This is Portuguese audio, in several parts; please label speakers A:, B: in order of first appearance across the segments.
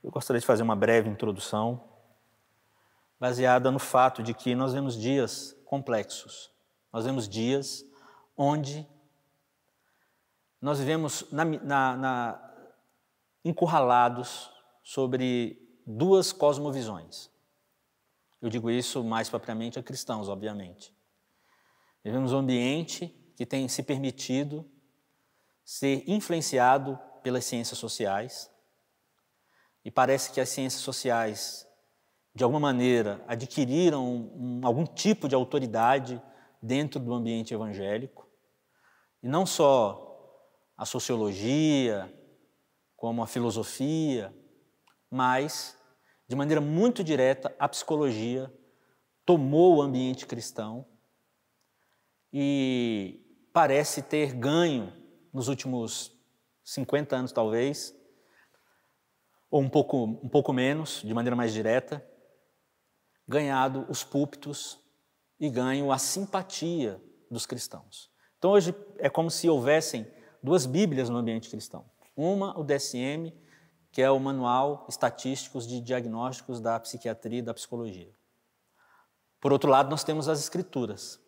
A: Eu gostaria de fazer uma breve introdução, baseada no fato de que nós vemos dias complexos. Nós vemos dias onde nós vivemos encurralados sobre duas cosmovisões. Eu digo isso mais propriamente a cristãos, obviamente. Vivemos um ambiente que tem se permitido ser influenciado pelas ciências sociais, e parece que as ciências sociais, de alguma maneira, adquiriram algum tipo de autoridade dentro do ambiente evangélico, e não só a sociologia, como a filosofia, mas, de maneira muito direta, a psicologia tomou o ambiente cristão e parece ter ganho nos últimos 50 anos, talvez, ou um pouco menos, de maneira mais direta, ganhado os púlpitos e ganho a simpatia dos cristãos. Então, hoje é como se houvessem duas Bíblias no ambiente cristão. Uma, o DSM, que é o Manual Estatísticos de Diagnósticos da Psiquiatria e da Psicologia. Por outro lado, nós temos as Escrituras.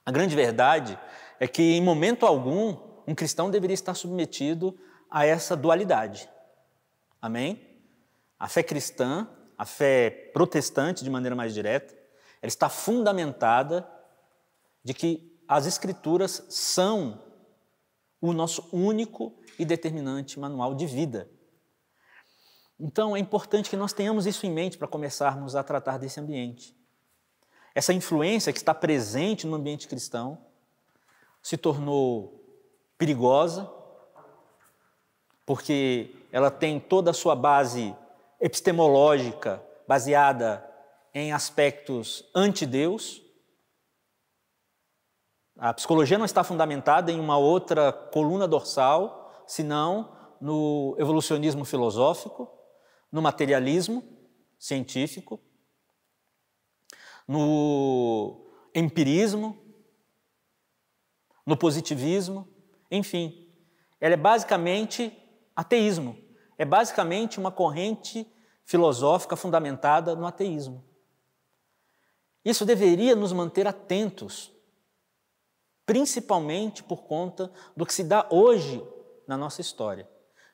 A: A grande verdade é que, em momento algum, um cristão deveria estar submetido a essa dualidade. Amém? A fé cristã, a fé protestante, de maneira mais direta, ela está fundamentada de que as Escrituras são o nosso único e determinante manual de vida. Então, é importante que nós tenhamos isso em mente para começarmos a tratar desse ambiente. Essa influência que está presente no ambiente cristão se tornou perigosa, porque ela tem toda a sua base epistemológica baseada em aspectos anti-Deus. A psicologia não está fundamentada em uma outra coluna dorsal, senão no evolucionismo filosófico, no materialismo científico, no empirismo, no positivismo, enfim. Ela é basicamente ateísmo, é basicamente uma corrente filosófica fundamentada no ateísmo. Isso deveria nos manter atentos, principalmente por conta do que se dá hoje na nossa história.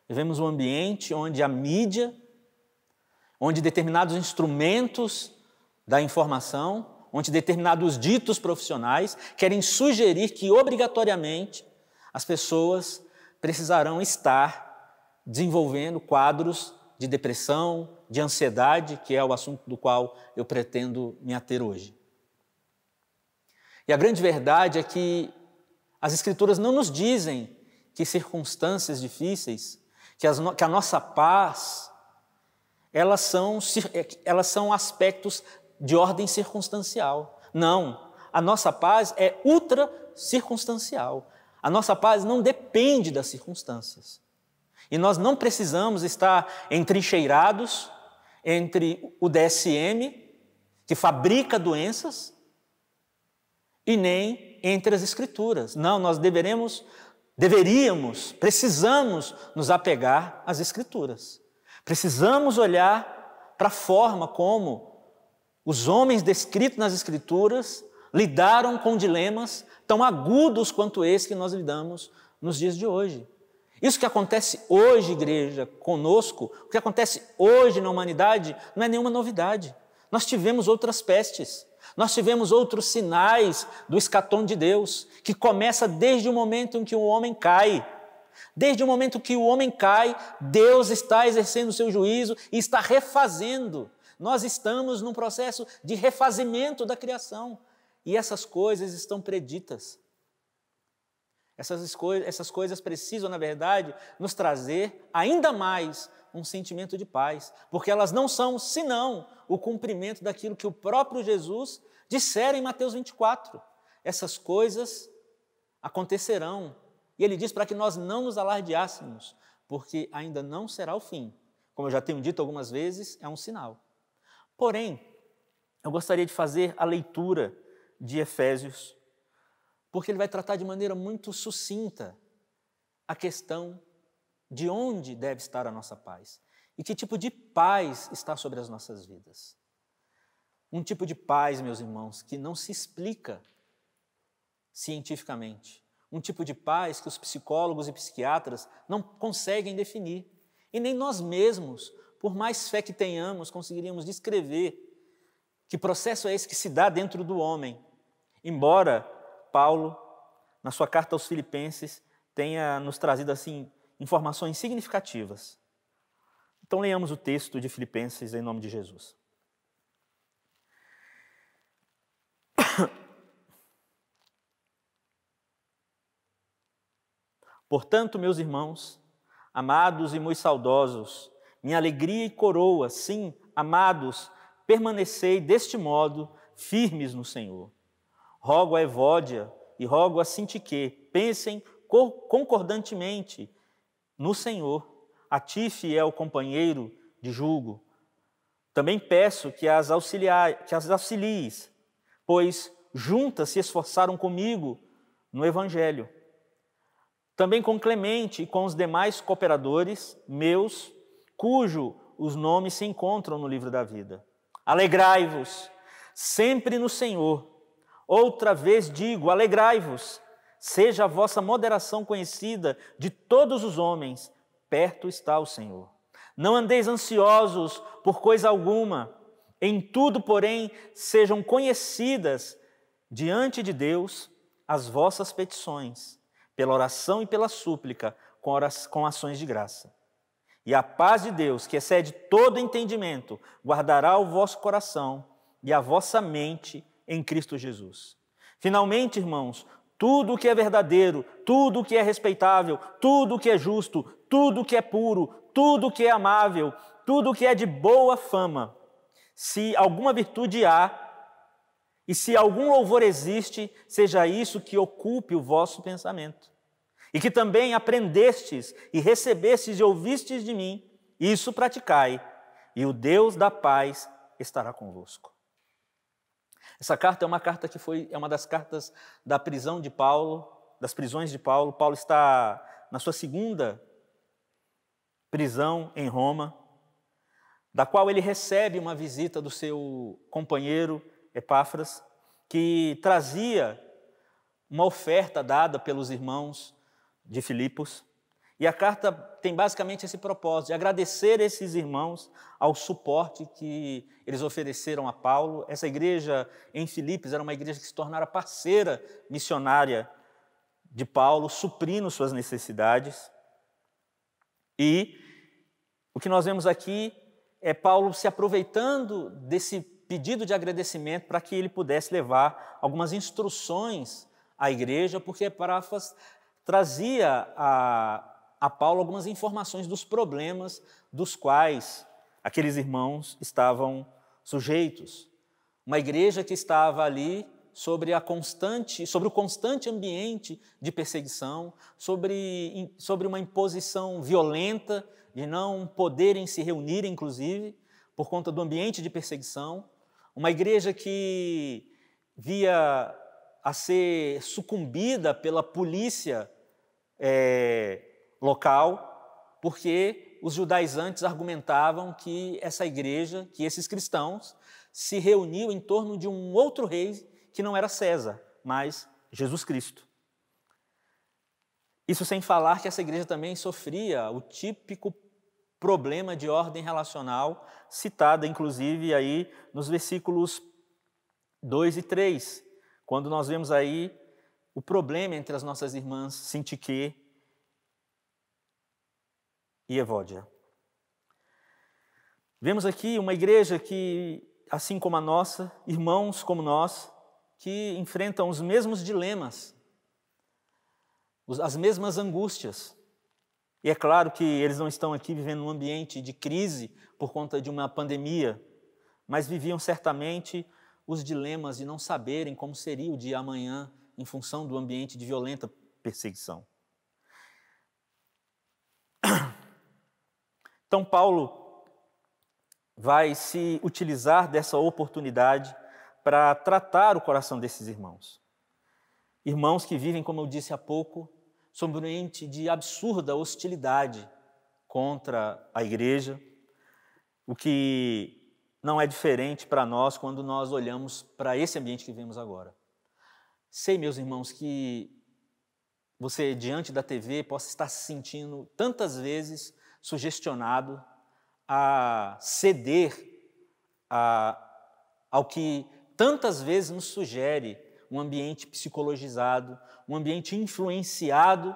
A: Vivemos um ambiente onde a mídia, onde determinados instrumentos da informação, onde determinados ditos profissionais querem sugerir que, obrigatoriamente, as pessoas precisarão estar desenvolvendo quadros de depressão, de ansiedade, que é o assunto do qual eu pretendo me ater hoje. E a grande verdade é que as Escrituras não nos dizem que circunstâncias difíceis, que a nossa paz, elas são aspectos de ordem circunstancial. Não, a nossa paz é ultra circunstancial. A nossa paz não depende das circunstâncias. E nós não precisamos estar entrincheirados entre o DSM, que fabrica doenças, e nem entre as Escrituras. Não, nós precisamos nos apegar às Escrituras. Precisamos olhar para a forma como os homens descritos nas Escrituras lidaram com dilemas tão agudos quanto esse que nós lidamos nos dias de hoje. Isso que acontece hoje, igreja, conosco, o que acontece hoje na humanidade, não é nenhuma novidade. Nós tivemos outras pestes, nós tivemos outros sinais do escatom de Deus, que começa desde o momento em que o homem cai. Desde o momento que o homem cai, Deus está exercendo o seu juízo e está refazendo. Nós estamos num processo de refazimento da criação. E essas coisas estão preditas. Essas coisas precisam, na verdade, nos trazer ainda mais um sentimento de paz, porque elas não são senão o cumprimento daquilo que o próprio Jesus dissera em Mateus 24. Essas coisas acontecerão. E ele diz para que nós não nos alardeássemos, porque ainda não será o fim. Como eu já tenho dito algumas vezes, é um sinal. Porém, eu gostaria de fazer a leitura de Efésios, porque ele vai tratar de maneira muito sucinta a questão de onde deve estar a nossa paz. E que tipo de paz está sobre as nossas vidas? Um tipo de paz, meus irmãos, que não se explica cientificamente. Um tipo de paz que os psicólogos e psiquiatras não conseguem definir. E nem nós mesmos, por mais fé que tenhamos, conseguiríamos descrever que processo é esse que se dá dentro do homem. Embora Paulo, na sua carta aos Filipenses, tenha nos trazido assim informações significativas. Então leiamos o texto de Filipenses em nome de Jesus. Portanto, meus irmãos, amados e muito saudosos, minha alegria e coroa, sim, amados, permanecei deste modo firmes no Senhor. Rogo a Evódia e rogo a Sintique, pensem concordantemente no Senhor. A ti, fiel companheiro de julgo, também peço que as auxilies, pois juntas se esforçaram comigo no Evangelho. Também com Clemente e com os demais cooperadores meus, cujo os nomes se encontram no livro da vida. Alegrai-vos sempre no Senhor. Outra vez digo, alegrai-vos. Seja a vossa moderação conhecida de todos os homens. Perto está o Senhor. Não andeis ansiosos por coisa alguma. Em tudo, porém, sejam conhecidas diante de Deus as vossas petições, pela oração e pela súplica, com ações de graça. E a paz de Deus, que excede todo entendimento, guardará o vosso coração e a vossa mente em Cristo Jesus. Finalmente, irmãos, tudo o que é verdadeiro, tudo o que é respeitável, tudo o que é justo, tudo o que é puro, tudo o que é amável, tudo o que é de boa fama, se alguma virtude há, e se algum louvor existe, seja isso que ocupe o vosso pensamento. E que também aprendestes e recebestes e ouvistes de mim, isso praticai, e o Deus da paz estará convosco. Essa carta é uma carta que é uma das cartas da prisão de Paulo, das prisões de Paulo. Paulo está na sua segunda prisão em Roma, da qual ele recebe uma visita do seu companheiro Epáfras, que trazia uma oferta dada pelos irmãos de Filipos. E a carta tem basicamente esse propósito, de agradecer esses irmãos ao suporte que eles ofereceram a Paulo. Essa igreja em Filipos era uma igreja que se tornara parceira missionária de Paulo, suprindo suas necessidades. E o que nós vemos aqui é Paulo se aproveitando desse pedido de agradecimento para que ele pudesse levar algumas instruções à igreja, porque Epáfras trazia a Paulo algumas informações dos problemas dos quais aqueles irmãos estavam sujeitos. Uma igreja que estava ali sobre o constante ambiente de perseguição, sobre uma imposição violenta de não poderem se reunir, inclusive, por conta do ambiente de perseguição. Uma igreja que via a ser sucumbida pela polícia local, porque os judaizantes argumentavam que essa igreja, que esses cristãos, se reuniam em torno de um outro rei que não era César, mas Jesus Cristo. Isso sem falar que essa igreja também sofria o típico problema de ordem relacional, citada inclusive aí nos versículos 2 e 3, quando nós vemos aí o problema entre as nossas irmãs Sintique e Evódia. Vemos aqui uma igreja que, assim como a nossa, irmãos como nós, que enfrentam os mesmos dilemas, as mesmas angústias. E é claro que eles não estão aqui vivendo num ambiente de crise por conta de uma pandemia, mas viviam certamente os dilemas de não saberem como seria o dia amanhã em função do ambiente de violenta perseguição. Então, Paulo vai se utilizar dessa oportunidade para tratar o coração desses irmãos. Irmãos que vivem, como eu disse há pouco, sob um ambiente de absurda hostilidade contra a igreja, o que não é diferente para nós quando nós olhamos para esse ambiente que vivemos agora. Sei, meus irmãos, que você, diante da TV, possa estar se sentindo tantas vezes sugestionado a ceder ao que tantas vezes nos sugere um ambiente psicologizado, um ambiente influenciado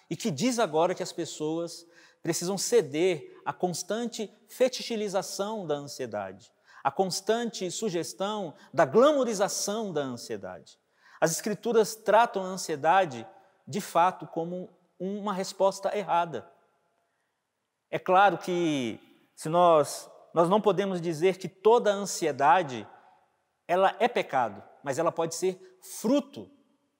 A: e que diz agora que as pessoas precisam ceder à constante fetichilização da ansiedade, à constante sugestão da glamorização da ansiedade. As Escrituras tratam a ansiedade, de fato, como uma resposta errada. É claro que se nós não podemos dizer que toda ansiedade ela é pecado, mas ela pode ser fruto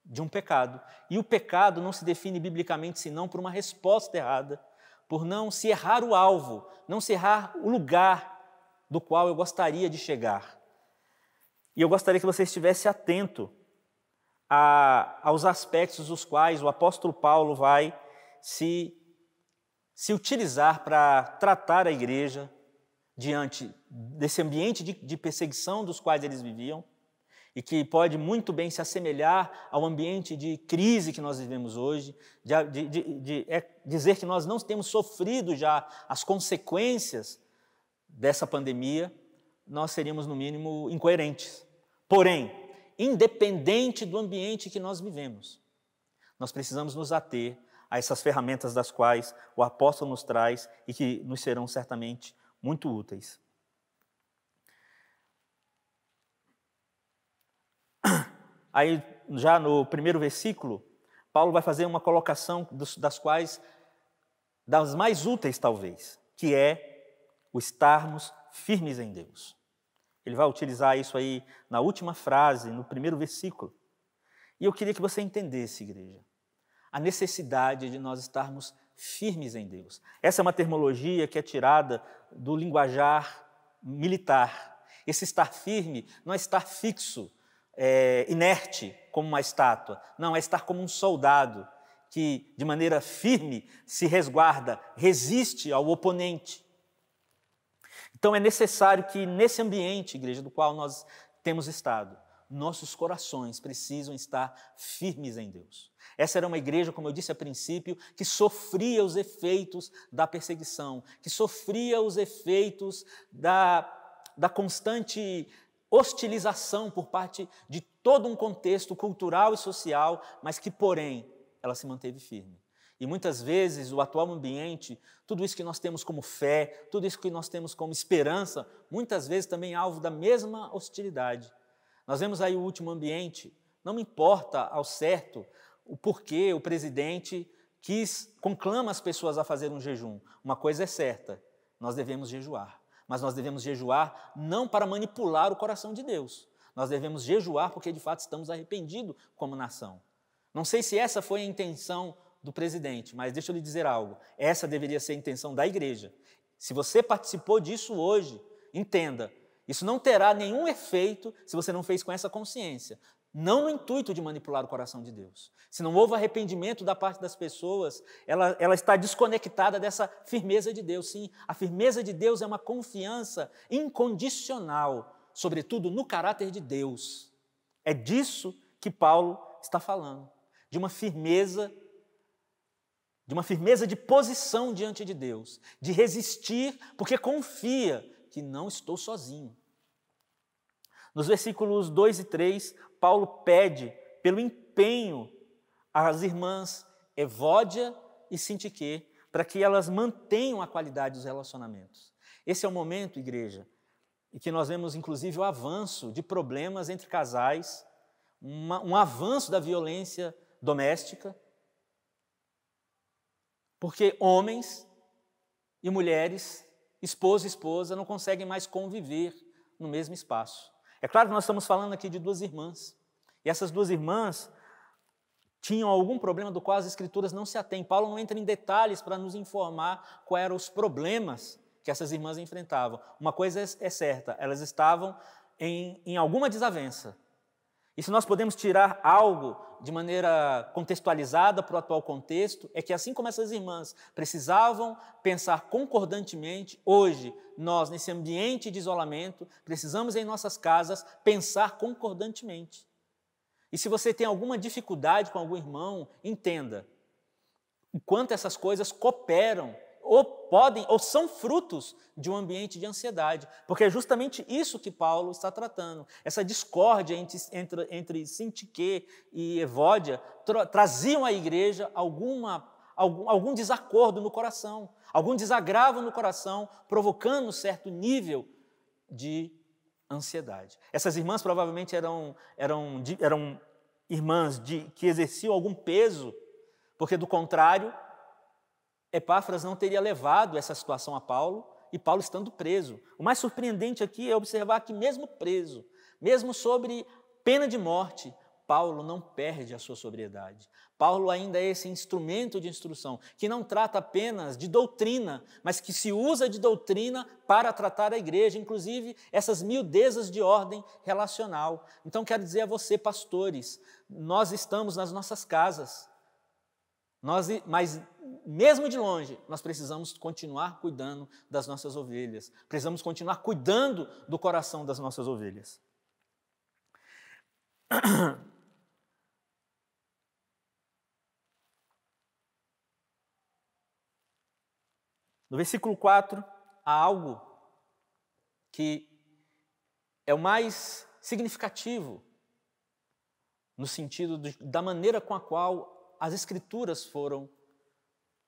A: de um pecado. E o pecado não se define biblicamente senão por uma resposta errada, por não se errar o alvo, não se errar o lugar do qual eu gostaria de chegar. E eu gostaria que você estivesse atento aos aspectos dos quais o apóstolo Paulo vai se utilizar para tratar a igreja diante desse ambiente de perseguição dos quais eles viviam e que pode muito bem se assemelhar ao ambiente de crise que nós vivemos hoje, dizer que nós não temos sofrido já as consequências dessa pandemia, nós seríamos, no mínimo, incoerentes. Porém, independente do ambiente que nós vivemos, nós precisamos nos ater a essas ferramentas das quais o apóstolo nos traz e que nos serão certamente muito úteis. Aí, já no primeiro versículo, Paulo vai fazer uma colocação das mais úteis talvez, que é o estarmos firmes em Deus. Ele vai utilizar isso aí na última frase, no primeiro versículo. E eu queria que você entendesse, igreja, a necessidade de nós estarmos firmes em Deus. Essa é uma terminologia que é tirada do linguajar militar. Esse estar firme não é estar fixo, inerte como uma estátua. Não, é estar como um soldado que, de maneira firme, se resguarda, resiste ao oponente. Então é necessário que nesse ambiente, igreja, do qual nós temos estado, nossos corações precisam estar firmes em Deus. Essa era uma igreja, como eu disse a princípio, que sofria os efeitos da perseguição, que sofria os efeitos da constante hostilização por parte de todo um contexto cultural e social, mas que, porém, ela se manteve firme. E muitas vezes o atual ambiente, tudo isso que nós temos como fé, tudo isso que nós temos como esperança, muitas vezes também é alvo da mesma hostilidade. Nós vemos aí o último ambiente, não me importa ao certo o porquê o presidente conclama as pessoas a fazer um jejum. Uma coisa é certa, nós devemos jejuar. Mas nós devemos jejuar não para manipular o coração de Deus. Nós devemos jejuar porque de fato estamos arrependidos como nação. Não sei se essa foi a intenção do presidente, mas deixa eu lhe dizer algo. Essa deveria ser a intenção da igreja. Se você participou disso hoje, entenda, isso não terá nenhum efeito se você não fez com essa consciência. Não no intuito de manipular o coração de Deus. Se não houve arrependimento da parte das pessoas, ela está desconectada dessa firmeza de Deus. Sim, a firmeza de Deus é uma confiança incondicional, sobretudo no caráter de Deus. É disso que Paulo está falando, de uma firmeza de posição diante de Deus, de resistir porque confia que não estou sozinho. Nos versículos 2 e 3, Paulo pede pelo empenho às irmãs Evódia e Sintique para que elas mantenham a qualidade dos relacionamentos. Esse é o momento, igreja, em que nós vemos inclusive o avanço de problemas entre casais, um avanço da violência doméstica, porque homens e mulheres, esposo e esposa, não conseguem mais conviver no mesmo espaço. É claro que nós estamos falando aqui de duas irmãs, e essas duas irmãs tinham algum problema do qual as Escrituras não se atêm. Paulo não entra em detalhes para nos informar quais eram os problemas que essas irmãs enfrentavam. Uma coisa é certa, elas estavam em alguma desavença. E se nós podemos tirar algo de maneira contextualizada para o atual contexto, é que assim como essas irmãs precisavam pensar concordantemente, hoje nós, nesse ambiente de isolamento, precisamos em nossas casas pensar concordantemente. E se você tem alguma dificuldade com algum irmão, entenda o quanto essas coisas cooperam ou são frutos de um ambiente de ansiedade, porque é justamente isso que Paulo está tratando. Essa discórdia entre Sintique e Evódia traziam à igreja algum desacordo no coração, algum desagravo no coração, provocando certo nível de ansiedade. Essas irmãs provavelmente eram irmãs que exerciam algum peso, porque do contrário, Epáfras não teria levado essa situação a Paulo, e Paulo estando preso. O mais surpreendente aqui é observar que mesmo preso, mesmo sobre pena de morte, Paulo não perde a sua sobriedade. Paulo ainda é esse instrumento de instrução, que não trata apenas de doutrina, mas que se usa de doutrina para tratar a igreja, inclusive essas miudezas de ordem relacional. Então quero dizer a você, pastores, nós estamos nas nossas casas, mas mesmo de longe, nós precisamos continuar cuidando das nossas ovelhas, precisamos continuar cuidando do coração das nossas ovelhas. No versículo 4, há algo que é o mais significativo no sentido da maneira com a qual as Escrituras foram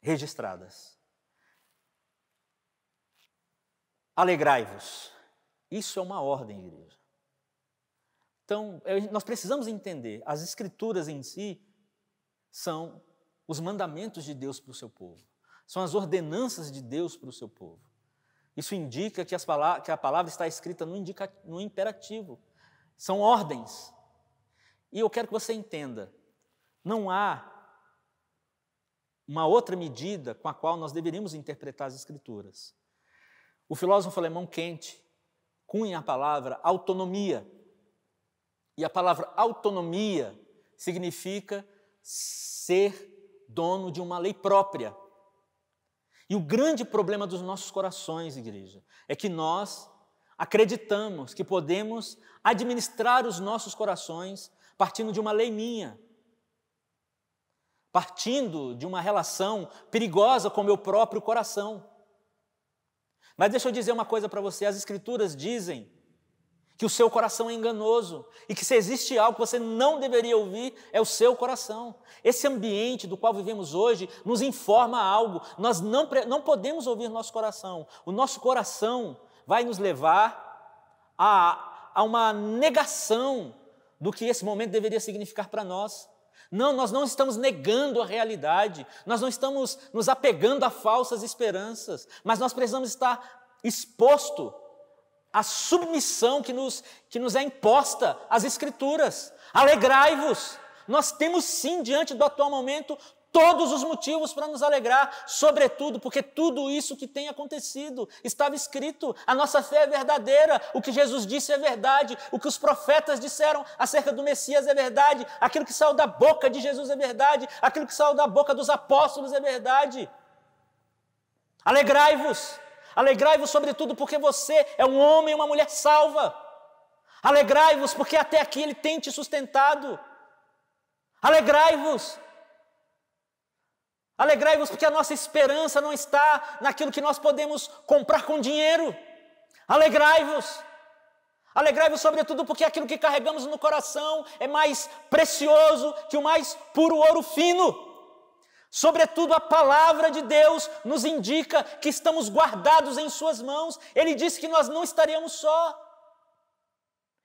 A: registradas. Alegrai-vos. Isso é uma ordem, igreja. Então, nós precisamos entender, as Escrituras em si são os mandamentos de Deus para o seu povo. São as ordenanças de Deus para o seu povo. Isso indica que a palavra está escrita no imperativo. São ordens. E eu quero que você entenda, não há uma outra medida com a qual nós deveríamos interpretar as Escrituras. O filósofo alemão Kant cunha a palavra autonomia. E a palavra autonomia significa ser dono de uma lei própria. E o grande problema dos nossos corações, igreja, é que nós acreditamos que podemos administrar os nossos corações partindo de uma lei minha, partindo de uma relação perigosa com o meu próprio coração. Mas deixa eu dizer uma coisa para você, as Escrituras dizem que o seu coração é enganoso e que se existe algo que você não deveria ouvir, é o seu coração. Esse ambiente do qual vivemos hoje nos informa algo, nós não podemos ouvir nosso coração. O nosso coração vai nos levar a uma negação do que esse momento deveria significar para nós. Não, nós não estamos negando a realidade, nós não estamos nos apegando a falsas esperanças, mas nós precisamos estar exposto à submissão que nos é imposta às Escrituras. Alegrai-vos! Nós temos sim, diante do atual momento, todos os motivos para nos alegrar, sobretudo porque tudo isso que tem acontecido estava escrito. A nossa fé é verdadeira, o que Jesus disse é verdade, o que os profetas disseram acerca do Messias é verdade, aquilo que saiu da boca de Jesus é verdade, aquilo que saiu da boca dos apóstolos é verdade. Alegrai-vos! Alegrai-vos sobretudo porque você é um homem e uma mulher salva. Alegrai-vos porque até aqui Ele tem te sustentado. Alegrai-vos! Alegrai-vos porque a nossa esperança não está naquilo que nós podemos comprar com dinheiro. Alegrai-vos! Alegrai-vos sobretudo porque aquilo que carregamos no coração é mais precioso que o mais puro ouro fino. Sobretudo a palavra de Deus nos indica que estamos guardados em suas mãos. Ele disse que nós não estaríamos só.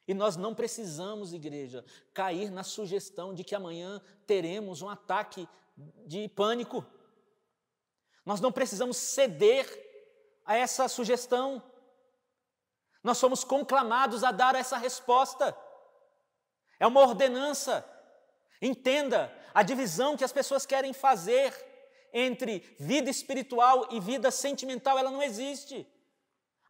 A: E nós não precisamos, igreja, cair na sugestão de que amanhã teremos um ataque de pânico. Nós não precisamos ceder a essa sugestão. Nós somos conclamados a dar essa resposta. É uma ordenança. Entenda, a divisão que as pessoas querem fazer entre vida espiritual e vida sentimental, ela não existe.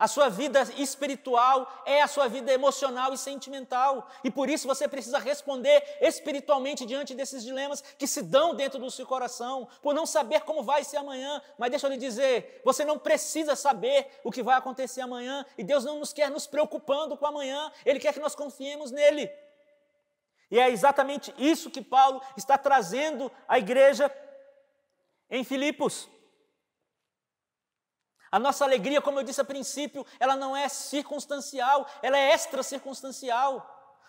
A: A sua vida espiritual é a sua vida emocional e sentimental. E por isso você precisa responder espiritualmente diante desses dilemas que se dão dentro do seu coração, por não saber como vai ser amanhã. Mas deixa eu lhe dizer, você não precisa saber o que vai acontecer amanhã, e Deus não nos quer nos preocupando com amanhã, Ele quer que nós confiemos nele. E é exatamente isso que Paulo está trazendo à igreja em Filipos. A nossa alegria, como eu disse a princípio, ela não é circunstancial, ela é extracircunstancial.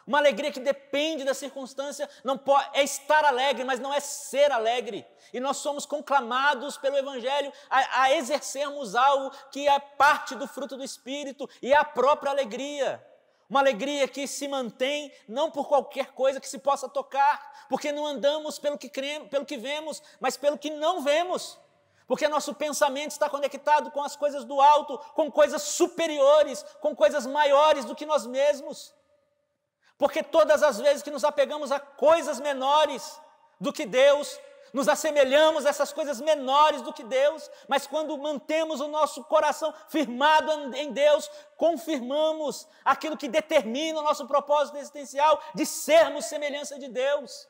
A: Uma alegria que depende da circunstância, não pode, é estar alegre, mas não é ser alegre. E nós somos conclamados pelo Evangelho a exercermos algo que é parte do fruto do Espírito e é a própria alegria. Uma alegria que se mantém não por qualquer coisa que se possa tocar, porque não andamos pelo que vemos, mas pelo que não vemos. Porque nosso pensamento está conectado com as coisas do alto, com coisas superiores, com coisas maiores do que nós mesmos. Porque todas as vezes que nos apegamos a coisas menores do que Deus, nos assemelhamos a essas coisas menores do que Deus, mas quando mantemos o nosso coração firmado em Deus, confirmamos aquilo que determina o nosso propósito existencial de sermos semelhança de Deus.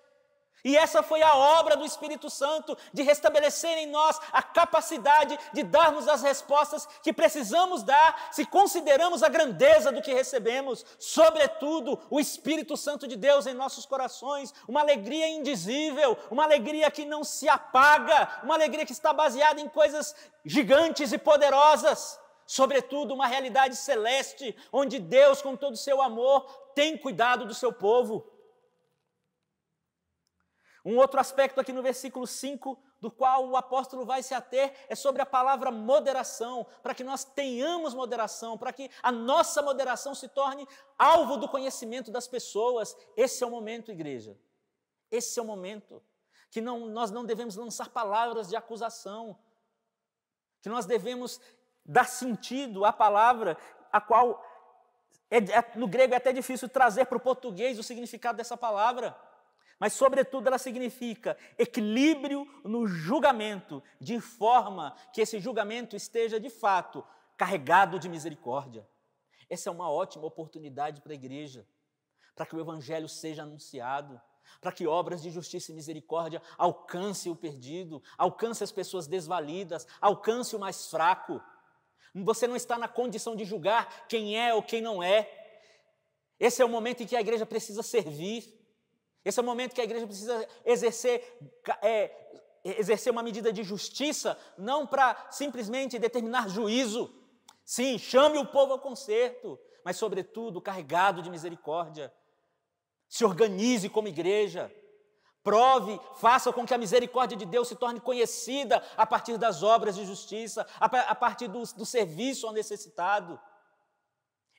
A: E essa foi a obra do Espírito Santo, de restabelecer em nós a capacidade de darmos as respostas que precisamos dar, se consideramos a grandeza do que recebemos, sobretudo o Espírito Santo de Deus em nossos corações, uma alegria indizível, uma alegria que não se apaga, uma alegria que está baseada em coisas gigantes e poderosas, sobretudo uma realidade celeste, onde Deus, com todo o seu amor, tem cuidado do seu povo. Um outro aspecto aqui no versículo 5, do qual o apóstolo vai se ater, é sobre a palavra moderação, para que nós tenhamos moderação, para que a nossa moderação se torne alvo do conhecimento das pessoas. Esse é o momento, igreja. Esse é o momento que nós não devemos lançar palavras de acusação, que nós devemos dar sentido à palavra, a qual no grego é até difícil trazer para o português o significado dessa palavra. Mas, sobretudo, ela significa equilíbrio no julgamento, de forma que esse julgamento esteja, de fato, carregado de misericórdia. Essa é uma ótima oportunidade para a igreja, para que o Evangelho seja anunciado, para que obras de justiça e misericórdia alcancem o perdido, alcancem as pessoas desvalidas, alcancem o mais fraco. Você não está na condição de julgar quem é ou quem não é. Esse é o momento em que a igreja precisa servir. Esse é o momento que a igreja precisa exercer uma medida de justiça, não para simplesmente determinar juízo. Sim, chame o povo ao conserto, mas, sobretudo, carregado de misericórdia. Se organize como igreja, prove, faça com que a misericórdia de Deus se torne conhecida a partir das obras de justiça, a partir do serviço ao necessitado.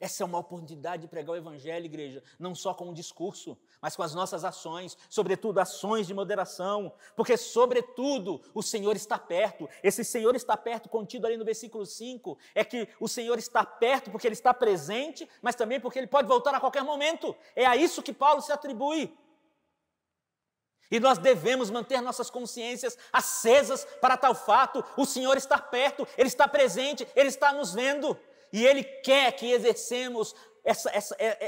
A: Essa é uma oportunidade de pregar o Evangelho, igreja, não só com um discurso, mas com as nossas ações, sobretudo ações de moderação, porque, sobretudo, o Senhor está perto. Esse Senhor está perto, contido ali no versículo 5, é que o Senhor está perto porque Ele está presente, mas também porque Ele pode voltar a qualquer momento. É a isso que Paulo se atribui. E nós devemos manter nossas consciências acesas para tal fato. O Senhor está perto, Ele está presente, Ele está nos vendo. E Ele quer que exercemos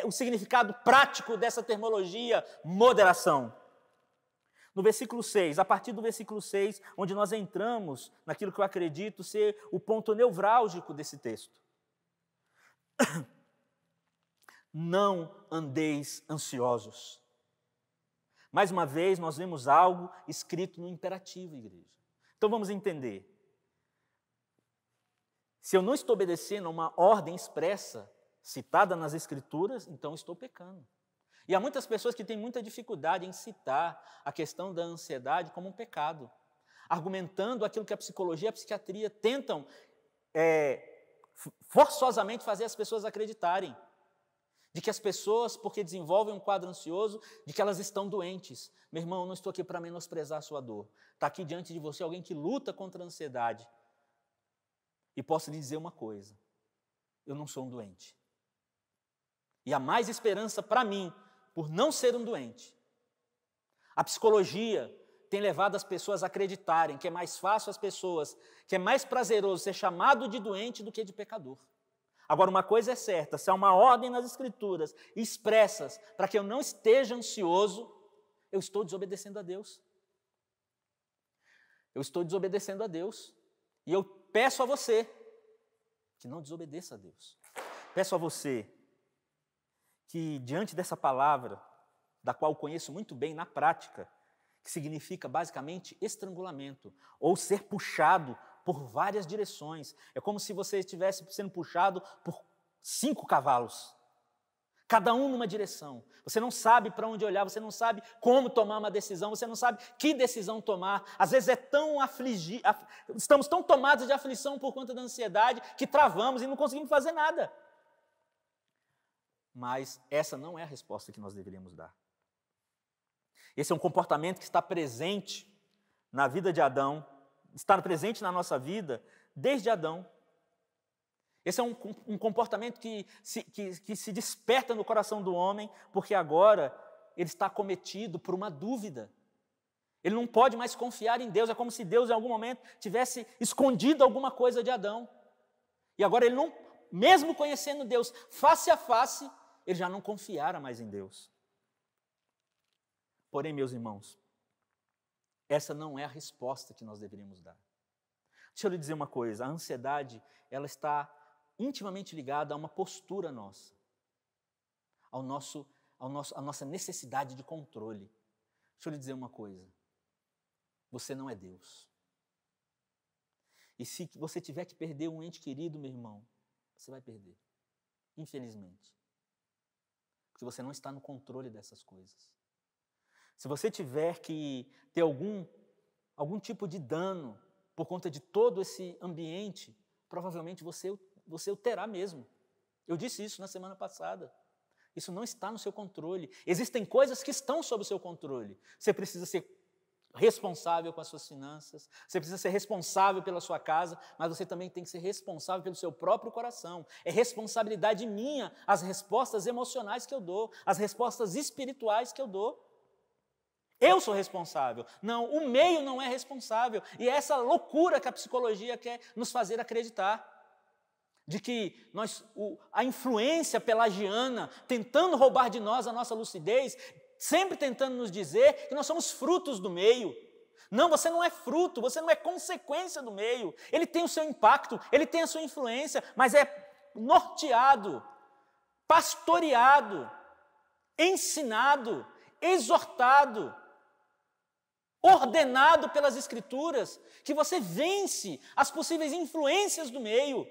A: o significado prático dessa terminologia, moderação. No versículo 6, a partir do versículo 6, onde nós entramos naquilo que eu acredito ser o ponto nevrálgico desse texto. Não andeis ansiosos. Mais uma vez, nós vemos algo escrito no imperativo, igreja. Então vamos entender. Se eu não estou obedecendo a uma ordem expressa, citada nas Escrituras, então estou pecando. E há muitas pessoas que têm muita dificuldade em citar a questão da ansiedade como um pecado, argumentando aquilo que a psicologia e a psiquiatria tentam forçosamente fazer as pessoas acreditarem, de que as pessoas, porque desenvolvem um quadro ansioso, de que elas estão doentes. Meu irmão, eu não estou aqui para menosprezar a sua dor. Está aqui diante de você alguém que luta contra a ansiedade. E posso lhe dizer uma coisa, eu não sou um doente. E há mais esperança para mim, por não ser um doente. A psicologia tem levado as pessoas a acreditarem que é mais fácil as pessoas, que é mais prazeroso ser chamado de doente do que de pecador. Agora, uma coisa é certa, se há uma ordem nas Escrituras expressas para que eu não esteja ansioso, eu estou desobedecendo a Deus. Eu estou desobedecendo a Deus. E eu peço a você que não desobedeça a Deus. Peço a você que, diante dessa palavra, da qual conheço muito bem na prática, que significa basicamente estrangulamento, ou ser puxado por várias direções. É como se você estivesse sendo puxado por 5 cavalos, cada um numa direção. Você não sabe para onde olhar, você não sabe como tomar uma decisão, você não sabe que decisão tomar. Às vezes estamos tão tomados de aflição por conta da ansiedade que travamos e não conseguimos fazer nada. Mas essa não é a resposta que nós deveríamos dar. Esse é um comportamento que está presente na vida de Adão, está presente na nossa vida desde Adão. Esse é um comportamento que se desperta no coração do homem, porque agora ele está acometido por uma dúvida. Ele não pode mais confiar em Deus, é como se Deus em algum momento tivesse escondido alguma coisa de Adão. E agora ele não, mesmo conhecendo Deus face a face, ele já não confiara mais em Deus. Porém, meus irmãos, essa não é a resposta que nós deveríamos dar. Deixa eu lhe dizer uma coisa, a ansiedade, ela está intimamente ligada a uma postura nossa, à nossa necessidade de controle. Deixa eu lhe dizer uma coisa, você não é Deus. E se você tiver que perder um ente querido, meu irmão, você vai perder, infelizmente. Porque você não está no controle dessas coisas. Se você tiver que ter algum tipo de dano por conta de todo esse ambiente, provavelmente você o terá mesmo. Eu disse isso na semana passada. Isso não está no seu controle. Existem coisas que estão sob o seu controle. Você precisa ser responsável com as suas finanças, você precisa ser responsável pela sua casa, mas você também tem que ser responsável pelo seu próprio coração. É responsabilidade minha as respostas emocionais que eu dou, as respostas espirituais que eu dou. Eu sou responsável. Não, o meio não é responsável. E é essa loucura que a psicologia quer nos fazer acreditar. De que a influência pelagiana, tentando roubar de nós a nossa lucidez, sempre tentando nos dizer que nós somos frutos do meio. Não, você não é fruto, você não é consequência do meio. Ele tem o seu impacto, ele tem a sua influência, mas é norteado, pastoreado, ensinado, exortado, ordenado pelas Escrituras, que você vence as possíveis influências do meio.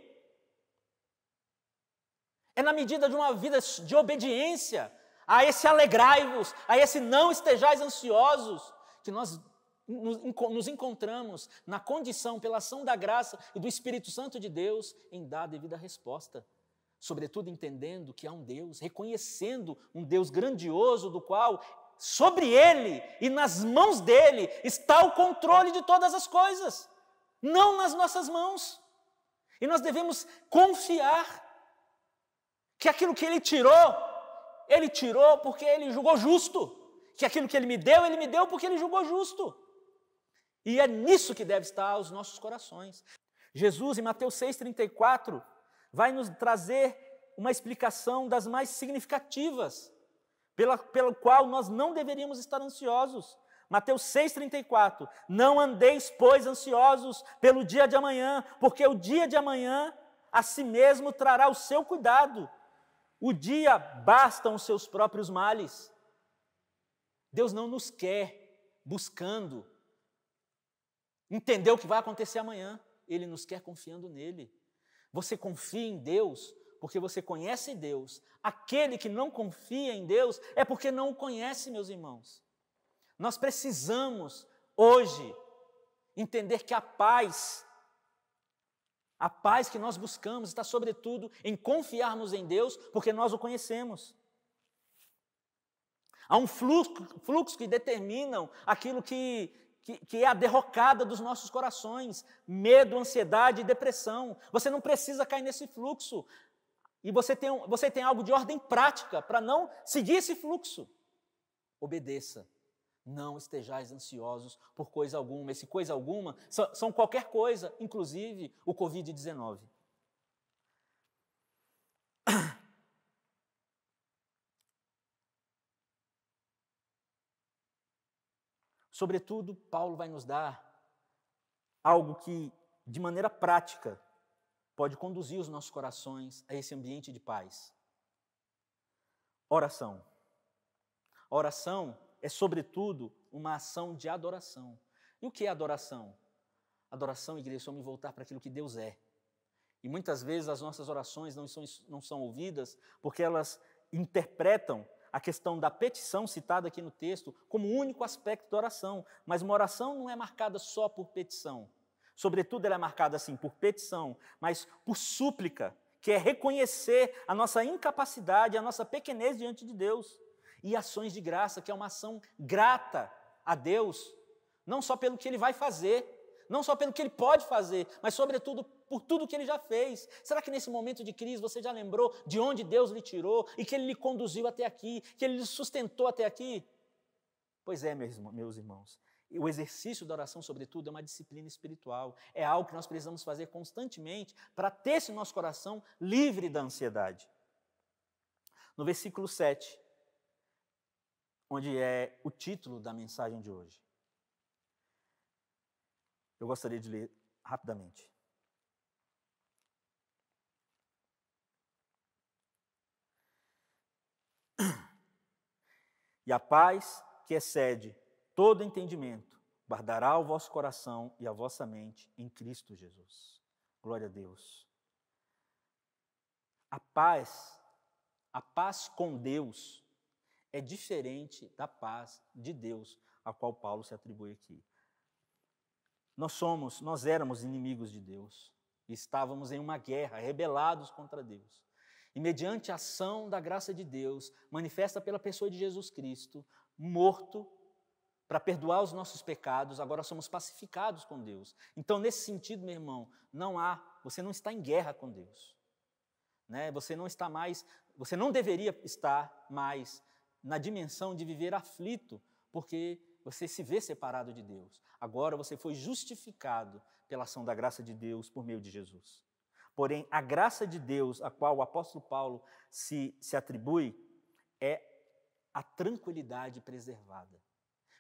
A: É na medida de uma vida de obediência, a esse alegrai-vos, a esse não estejais ansiosos, que nós nos encontramos na condição, pela ação da graça e do Espírito Santo de Deus, em dar a devida resposta. Sobretudo entendendo que há um Deus, reconhecendo um Deus grandioso, do qual, sobre Ele e nas mãos dEle, está o controle de todas as coisas, não nas nossas mãos. E nós devemos confiar que aquilo que Ele tirou porque Ele julgou justo. Que aquilo que Ele me deu porque Ele julgou justo. E é nisso que deve estar os nossos corações. Jesus, em Mateus 6,34, vai nos trazer uma explicação das mais significativas, pelo qual nós não deveríamos estar ansiosos. Mateus 6,34, não andeis, pois, ansiosos pelo dia de amanhã, porque o dia de amanhã a si mesmo trará o seu cuidado. O dia bastam os seus próprios males. Deus não nos quer buscando entender o que vai acontecer amanhã. Ele nos quer confiando nele. Você confia em Deus porque você conhece Deus. Aquele que não confia em Deus é porque não o conhece, meus irmãos. Nós precisamos, hoje, entender que a paz que nós buscamos está, sobretudo, em confiarmos em Deus, porque nós o conhecemos. Há um fluxo que determinam aquilo que é a derrocada dos nossos corações, medo, ansiedade e depressão. Você não precisa cair nesse fluxo. E você tem algo de ordem prática para não seguir esse fluxo. Obedeça. Não estejais ansiosos por coisa alguma. Esse coisa alguma são qualquer coisa, inclusive o Covid-19. Sobretudo, Paulo vai nos dar algo que, de maneira prática, pode conduzir os nossos corações a esse ambiente de paz. Oração. A oração é, sobretudo, uma ação de adoração. E o que é adoração? Adoração, igreja, é me voltar para aquilo que Deus é. E muitas vezes as nossas orações não são ouvidas porque elas interpretam a questão da petição citada aqui no texto como o único aspecto da oração. Mas uma oração não é marcada só por petição. Sobretudo ela é marcada assim por petição, mas por súplica, que é reconhecer a nossa incapacidade, a nossa pequenez diante de Deus. E ações de graça, que é uma ação grata a Deus, não só pelo que Ele vai fazer, não só pelo que Ele pode fazer, mas sobretudo por tudo que Ele já fez. Será que nesse momento de crise você já lembrou de onde Deus lhe tirou e que Ele lhe conduziu até aqui, que Ele lhe sustentou até aqui? Pois é, meus irmãos, e o exercício da oração, sobretudo, é uma disciplina espiritual, é algo que nós precisamos fazer constantemente para ter esse nosso coração livre da ansiedade. No versículo 7, onde é o título da mensagem de hoje, eu gostaria de ler rapidamente. E a paz que excede todo entendimento guardará o vosso coração e a vossa mente em Cristo Jesus. Glória a Deus. A paz com Deus é diferente da paz de Deus, a qual Paulo se atribui aqui. Nós éramos inimigos de Deus, estávamos em uma guerra, rebelados contra Deus. E mediante a ação da graça de Deus, manifesta pela pessoa de Jesus Cristo, morto para perdoar os nossos pecados, agora somos pacificados com Deus. Então, nesse sentido, meu irmão, você não está em guerra com Deus. Né? Você não deveria estar mais na dimensão de viver aflito, porque você se vê separado de Deus. Agora você foi justificado pela ação da graça de Deus por meio de Jesus. Porém, a graça de Deus, a qual o apóstolo Paulo se atribui, é a tranquilidade preservada.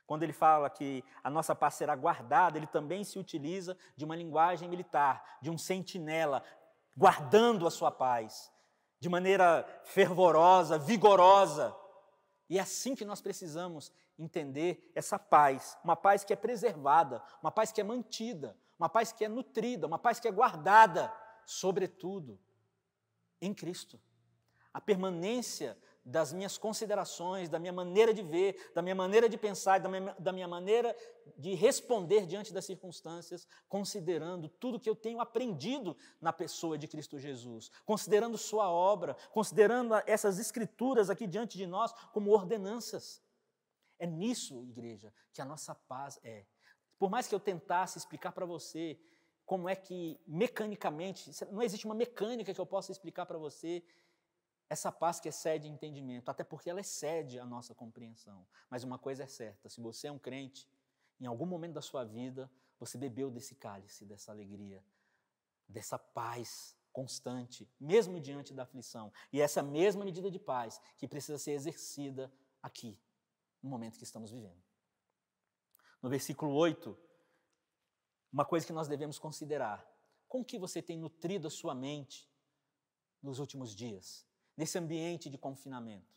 A: Quando ele fala que a nossa paz será guardada, ele também se utiliza de uma linguagem militar, de um sentinela, guardando a sua paz, de maneira fervorosa, vigorosa. E é assim que nós precisamos entender essa paz, uma paz que é preservada, uma paz que é mantida, uma paz que é nutrida, uma paz que é guardada, sobretudo, em Cristo. A permanência das minhas considerações, da minha maneira de ver, da minha maneira de pensar, da minha maneira de responder diante das circunstâncias, considerando tudo que eu tenho aprendido na pessoa de Cristo Jesus, considerando sua obra, considerando essas escrituras aqui diante de nós como ordenanças. É nisso, igreja, que a nossa paz é. Por mais que eu tentasse explicar para você como é que mecanicamente, não existe uma mecânica que eu possa explicar para você, essa paz que excede entendimento, até porque ela excede a nossa compreensão. Mas uma coisa é certa, se você é um crente, em algum momento da sua vida, você bebeu desse cálice, dessa alegria, dessa paz constante, mesmo diante da aflição. E essa mesma medida de paz que precisa ser exercida aqui, no momento que estamos vivendo. No versículo 8, uma coisa que nós devemos considerar: com que você tem nutrido a sua mente nos últimos dias? Nesse ambiente de confinamento.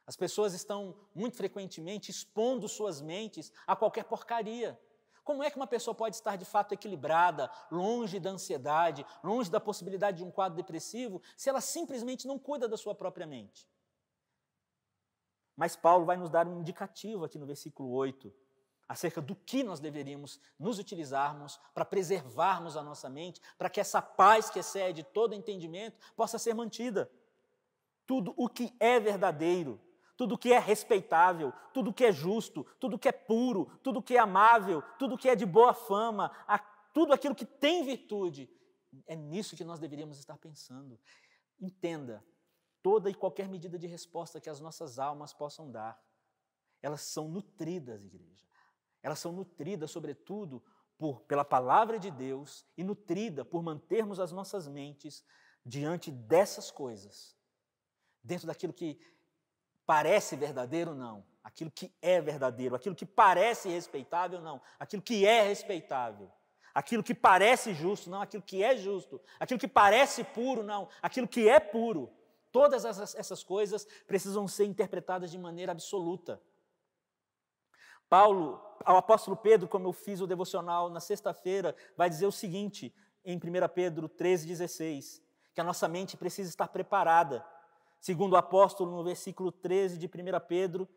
A: As pessoas estão muito frequentemente expondo suas mentes a qualquer porcaria. Como é que uma pessoa pode estar de fato equilibrada, longe da ansiedade, longe da possibilidade de um quadro depressivo, se ela simplesmente não cuida da sua própria mente? Mas Paulo vai nos dar um indicativo aqui no versículo 8, acerca do que nós deveríamos nos utilizarmos para preservarmos a nossa mente, para que essa paz que excede todo entendimento possa ser mantida. Tudo o que é verdadeiro, tudo o que é respeitável, tudo o que é justo, tudo o que é puro, tudo o que é amável, tudo o que é de boa fama, tudo aquilo que tem virtude, é nisso que nós deveríamos estar pensando. Entenda, toda e qualquer medida de resposta que as nossas almas possam dar, elas são nutridas, igreja. Elas são nutridas, sobretudo, pela palavra de Deus e nutrida por mantermos as nossas mentes diante dessas coisas. Dentro daquilo que parece verdadeiro, não. aquilo que é verdadeiro, aquilo que parece respeitável, não, aquilo que é respeitável, aquilo que parece justo, não, aquilo que é justo, aquilo que parece puro, não, aquilo que é puro. Todas essas coisas precisam ser interpretadas de maneira absoluta. O apóstolo Pedro, como eu fiz o devocional na sexta-feira, vai dizer o seguinte, em 1 Pedro 13,16, que a nossa mente precisa estar preparada. Segundo o apóstolo, no versículo 13 de 1 Pedro,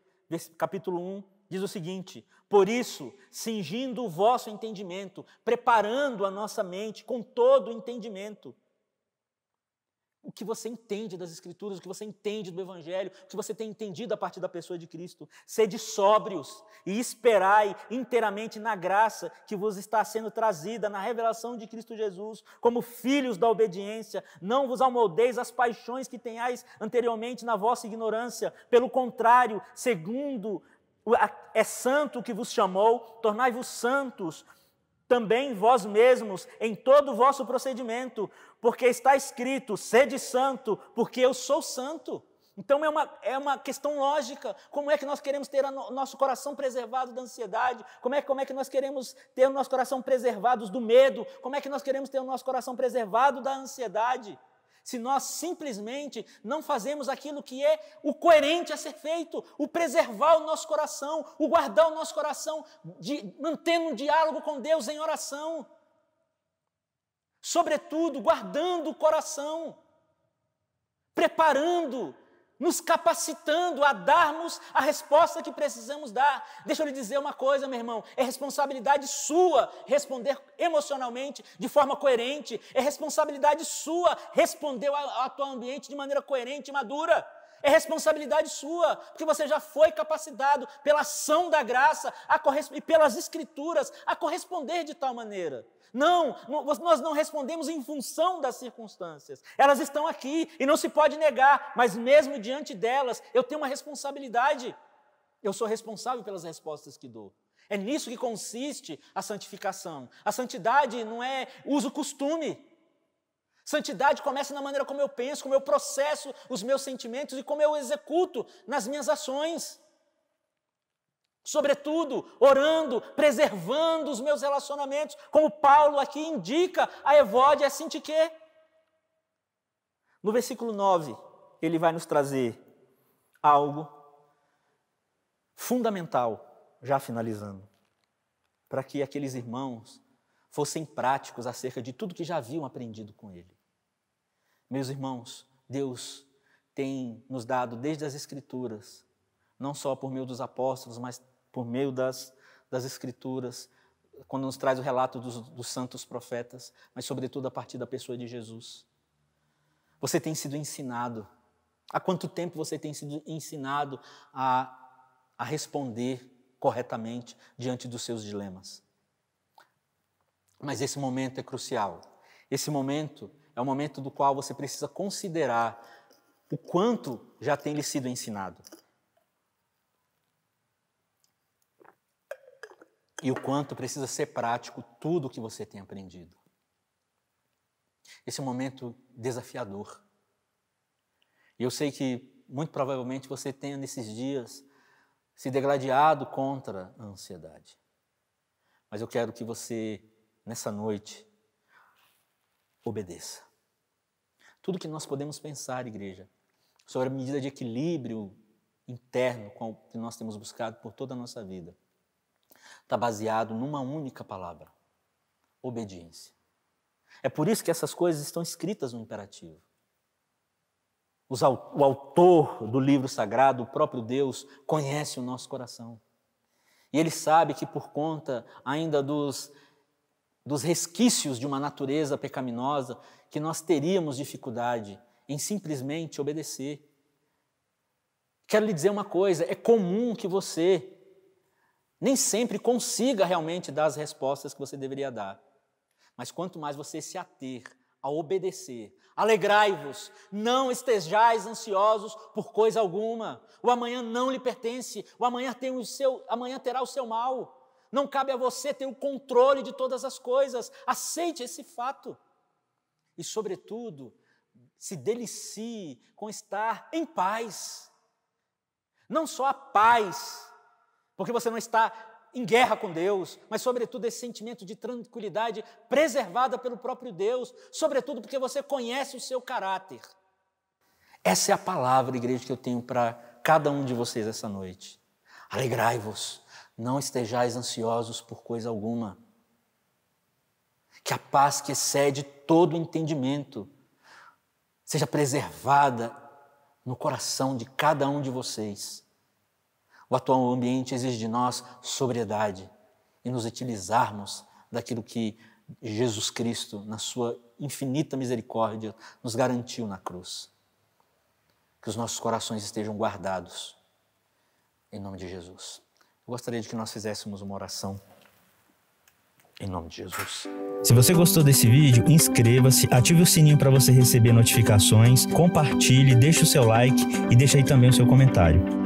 A: capítulo 1, diz o seguinte: por isso, cingindo o vosso entendimento, preparando a nossa mente com todo o entendimento. O que você entende das Escrituras, o que você entende do Evangelho, o que você tem entendido a partir da pessoa de Cristo. Sede sóbrios e esperai inteiramente na graça que vos está sendo trazida na revelação de Cristo Jesus, como filhos da obediência. Não vos amoldeis às paixões que tenhais anteriormente na vossa ignorância. Pelo contrário, segundo é santo o que vos chamou, tornai-vos santos também vós mesmos, em todo o vosso procedimento, porque está escrito, sede santo, porque eu sou santo. Então é uma questão lógica. Como é que nós queremos ter o nosso coração preservado da ansiedade? Como é que nós queremos ter o nosso coração preservado do medo? Como é que nós queremos ter o nosso coração preservado da ansiedade? Se nós simplesmente não fazemos aquilo que é o coerente a ser feito, o preservar o nosso coração, o guardar o nosso coração, mantendo um diálogo com Deus em oração. Sobretudo, guardando o coração, preparando, nos capacitando a darmos a resposta que precisamos dar. Deixa eu lhe dizer uma coisa, meu irmão, é responsabilidade sua responder emocionalmente de forma coerente, é responsabilidade sua responder ao atual ambiente de maneira coerente e madura. É responsabilidade sua, porque você já foi capacitado pela ação da graça e pelas Escrituras a corresponder de tal maneira. Nós não respondemos em função das circunstâncias. Elas estão aqui e não se pode negar, mas mesmo diante delas, eu tenho uma responsabilidade. Eu sou responsável pelas respostas que dou. É nisso que consiste a santificação. A santidade não é uso-costume. Santidade começa na maneira como eu penso, como eu processo os meus sentimentos e como eu executo nas minhas ações. Sobretudo, orando, preservando os meus relacionamentos, como Paulo aqui indica a Evódia e a Sintique. No versículo 9, ele vai nos trazer algo fundamental, já finalizando, para que aqueles irmãos fossem práticos acerca de tudo que já haviam aprendido com ele. Meus irmãos, Deus tem nos dado desde as Escrituras, não só por meio dos apóstolos, mas por meio das Escrituras, quando nos traz o relato dos santos profetas, mas sobretudo a partir da pessoa de Jesus. Você tem sido ensinado. Há quanto tempo você tem sido ensinado a responder corretamente diante dos seus dilemas? Mas esse momento é crucial. Esse momento é o momento do qual você precisa considerar o quanto já tem lhe sido ensinado. E o quanto precisa ser prático tudo o que você tem aprendido. Esse é um momento desafiador. E eu sei que, muito provavelmente, você tenha nesses dias se degladiado contra a ansiedade. Mas eu quero que você, nessa noite, obedeça. Tudo que nós podemos pensar, igreja, sobre a medida de equilíbrio interno que nós temos buscado por toda a nossa vida, está baseado numa única palavra: obediência. É por isso que essas coisas estão escritas no imperativo. O autor do livro sagrado, o próprio Deus, conhece o nosso coração. E Ele sabe que por conta ainda dos resquícios de uma natureza pecaminosa, que nós teríamos dificuldade em simplesmente obedecer. Quero lhe dizer uma coisa, é comum que você nem sempre consiga realmente dar as respostas que você deveria dar. Mas quanto mais você se ater a obedecer, alegrai-vos, não estejais ansiosos por coisa alguma. O amanhã não lhe pertence, o amanhã terá o seu mal. Não cabe a você ter o controle de todas as coisas. Aceite esse fato. E, sobretudo, se delicie com estar em paz. Não só a paz, porque você não está em guerra com Deus, mas sobretudo esse sentimento de tranquilidade preservada pelo próprio Deus, sobretudo porque você conhece o seu caráter. Essa é a palavra, igreja, que eu tenho para cada um de vocês essa noite. Alegrai-vos, não estejais ansiosos por coisa alguma. Que a paz que excede todo o entendimento seja preservada no coração de cada um de vocês. O atual ambiente exige de nós sobriedade e nos utilizarmos daquilo que Jesus Cristo, na sua infinita misericórdia, nos garantiu na cruz. Que os nossos corações estejam guardados, em nome de Jesus. Eu gostaria de que nós fizéssemos uma oração, em nome de Jesus.
B: Se você gostou desse vídeo, inscreva-se, ative o sininho para você receber notificações, compartilhe, deixe o seu like e deixe aí também o seu comentário.